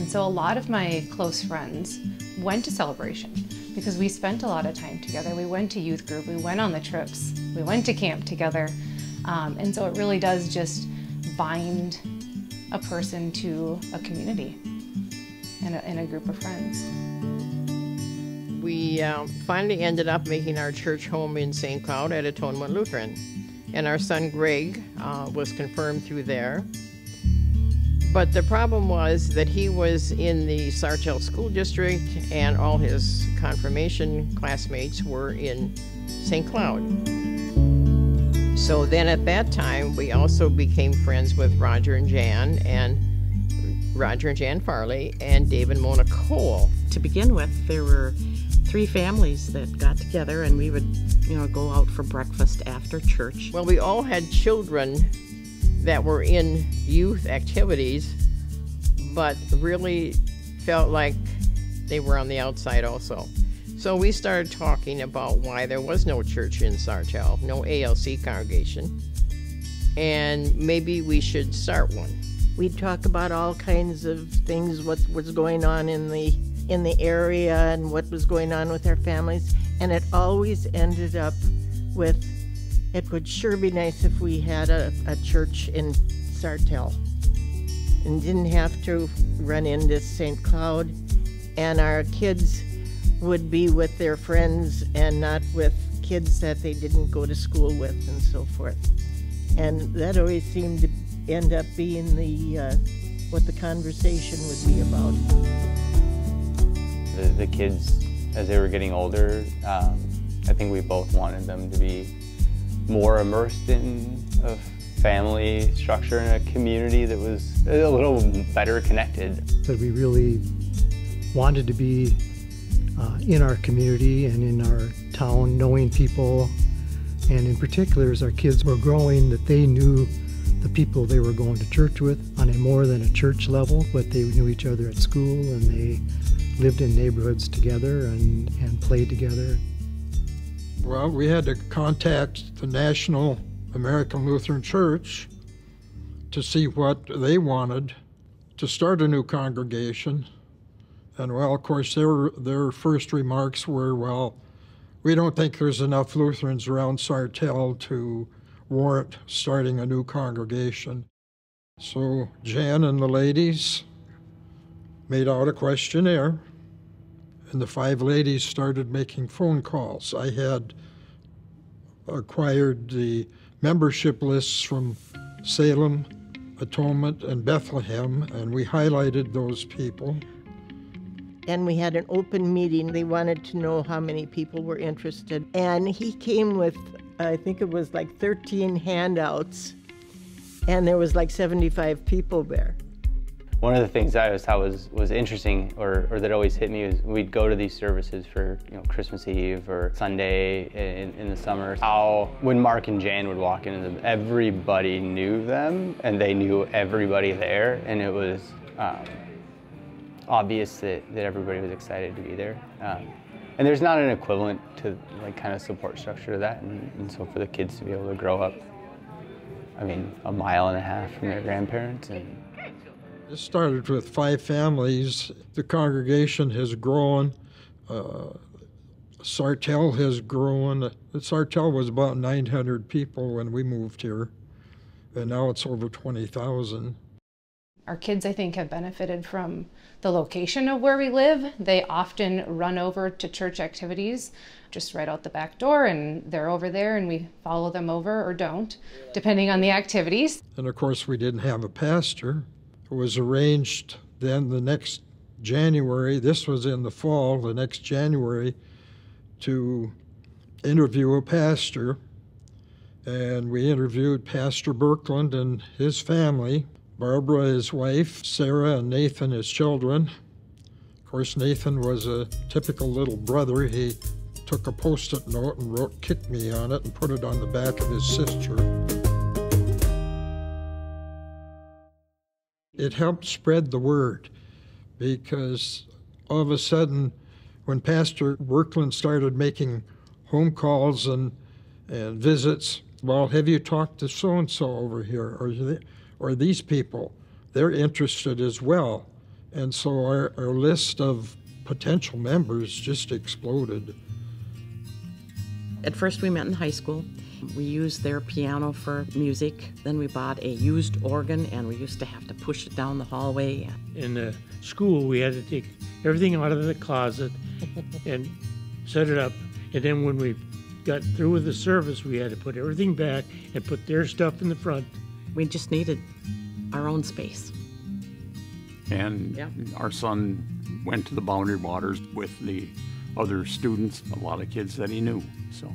so a lot of my close friends went to Celebration because we spent a lot of time together. We went to youth group, we went on the trips, we went to camp together. And so it really does just bind a person to a community and a group of friends. We finally ended up making our church home in St. Cloud at Atonement Lutheran. And our son Greg was confirmed through there. But the problem was that he was in the Sartell School District and all his confirmation classmates were in St. Cloud. So then at that time, we also became friends with Roger and Jan Farley and Dave and Mona Cole. To begin with, there were 3 families that got together and we would, go out for breakfast after church. Well, we all had children that were in youth activities, but really felt like they were on the outside also. So we started talking about why there was no church in Sartell, no ALC congregation, and maybe we should start one. We'd talk about all kinds of things, what was going on in the area and what was going on with our families, and it always ended up with, it would sure be nice if we had a church in Sartell and didn't have to run into St. Cloud, and our kids would be with their friends and not with kids that they didn't go to school with and so forth. And that always seemed to end up being what the conversation would be about. The kids, as they were getting older, I think we both wanted them to be more immersed in a family structure and a community that was a little better connected. That we really wanted to be in our community and in our town, knowing people, and in particular as our kids were growing, that they knew the people they were going to church with on a more than a church level, but they knew each other at school and they lived in neighborhoods together and played together. Well, we had to contact the National American Lutheran Church to see what they wanted to start a new congregation. And well, of course, their first remarks were, well, we don't think there's enough Lutherans around Sartell to warrant starting a new congregation. So Jan and the ladies made out a questionnaire, and the 5 ladies started making phone calls. I had acquired the membership lists from Salem, Atonement, and Bethlehem, and we highlighted those people. And we had an open meeting. They wanted to know how many people were interested. And he came with, I think it was like 13 handouts, and there was like 75 people there. One of the things I always thought was interesting, or that always hit me, was we'd go to these services for Christmas Eve or Sunday in the summer. How when Mark and Jan would walk into them, everybody knew them and they knew everybody there, and it was obvious that everybody was excited to be there. And there's not an equivalent to kind of support structure to that, and so for the kids to be able to grow up, I mean, a mile and a half from their grandparents. And it started with 5 families. The congregation has grown. Sartell has grown. Sartell was about 900 people when we moved here, and now it's over 20,000. Our kids, I think, have benefited from the location of where we live. They often run over to church activities just right out the back door, and they're over there, and we follow them over or don't, depending on the activities. And of course, we didn't have a pastor. It was arranged then the next January, this was in the fall, the next January, to interview a pastor. And we interviewed Pastor Birkeland and his family. Barbara, his wife, Sarah, and Nathan, his children. Of course, Nathan was a typical little brother. He took a Post-it note and wrote "kick me" on it and put it on the back of his sister. It helped spread the word, because all of a sudden, when Pastor Birkeland started making home calls and visits, well, have you talked to so-and-so over here? Or these people, they're interested as well. And so our list of potential members just exploded. At first we met in high school. We used their piano for music. Then we bought a used organ, and we used to have to push it down the hallway. In the school, we had to take everything out of the closet and set it up. And then when we got through with the service, we had to put everything back and put their stuff in the front. We just needed our own space. And Yeah. our son went to the Boundary Waters with the other students, a lot of kids that he knew. So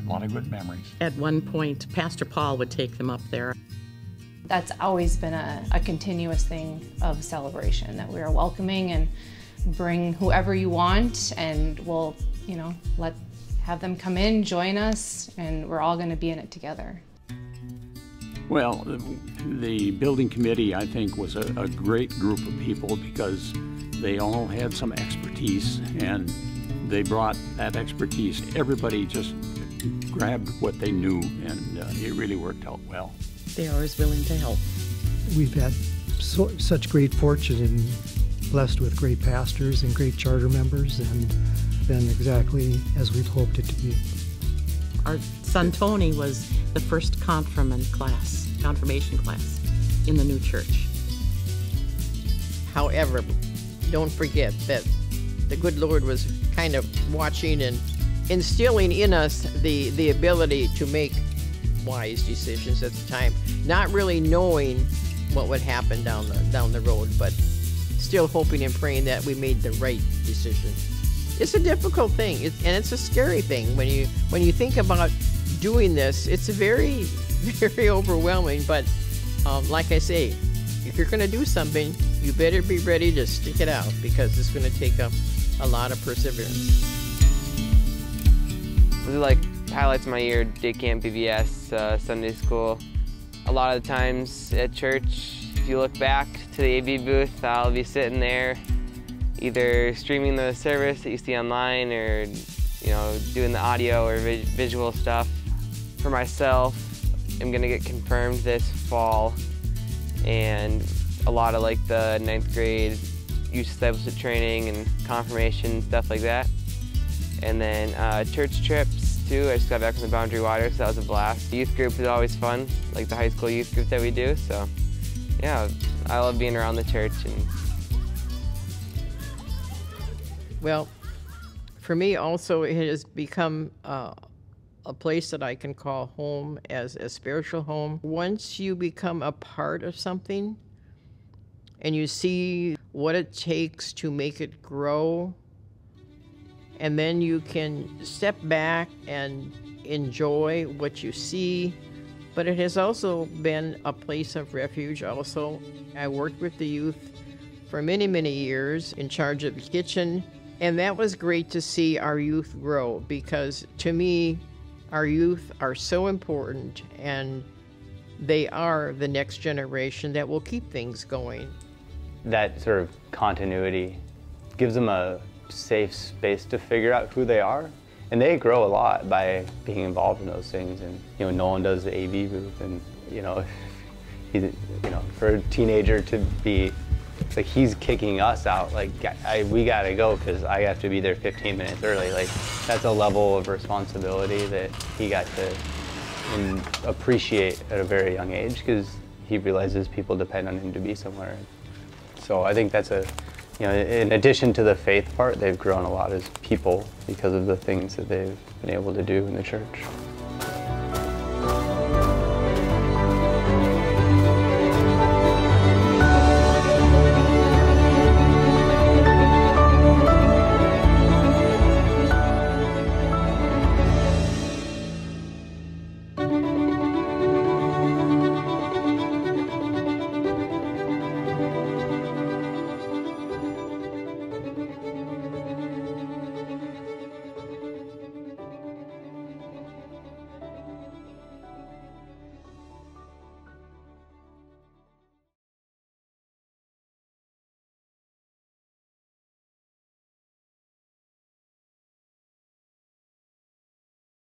a lot of good memories. At one point, Pastor Paul would take them up there. That's always been a continuous thing of Celebration, that we are welcoming and bring whoever you want, and we'll, have them come in, join us, and we're all going to be in it together. Well, the building committee, I think, was a great group of people because they all had some expertise, and they brought that expertise. Everybody just grabbed what they knew, and it really worked out well. They are always willing to help. We've had such great fortune and blessed with great pastors and great charter members, and been exactly as we've hoped it to be. Our son Tony was the first confirmation class in the new church. However, don't forget that the good Lord was kind of watching and instilling in us the ability to make wise decisions at the time, not really knowing what would happen down the road, but still hoping and praying that we made the right decision. It's a difficult thing, and it's a scary thing when you think about doing this. It's very, very overwhelming. But like I say, if you're going to do something, you better be ready to stick it out, because it's going to take a lot of perseverance. Those are like highlights of my year: day camp, BBS, Sunday school. A lot of the times at church, if you look back to the AV booth, I'll be sitting there either streaming the service that you see online, or doing the audio or visual stuff. For myself, I'm gonna get confirmed this fall, and a lot of like the 9th grade youth discipleship training and confirmation, stuff like that. And then church trips too. I just got back from the Boundary Waters, so that was a blast. The youth group is always fun, like the high school youth group that we do. So yeah, I love being around the church. And well, for me also, it has become a place that I can call home, as a spiritual home. Once you become a part of something and you see what it takes to make it grow, and then you can step back and enjoy what you see. But it has also been a place of refuge also. I worked with the youth for many, many years in charge of the kitchen. And that was great to see our youth grow, because to me, our youth are so important, and they are the next generation that will keep things going. That sort of continuity gives them a safe space to figure out who they are. And they grow a lot by being involved in those things. And Nolan does the AV booth, and for a teenager to be like, he's kicking us out, like, we gotta go because I have to be there 15 minutes early. Like, that's a level of responsibility that he got to appreciate at a very young age, because he realizes people depend on him to be somewhere. So I think that's in addition to the faith part, they've grown a lot as people because of the things that they've been able to do in the church.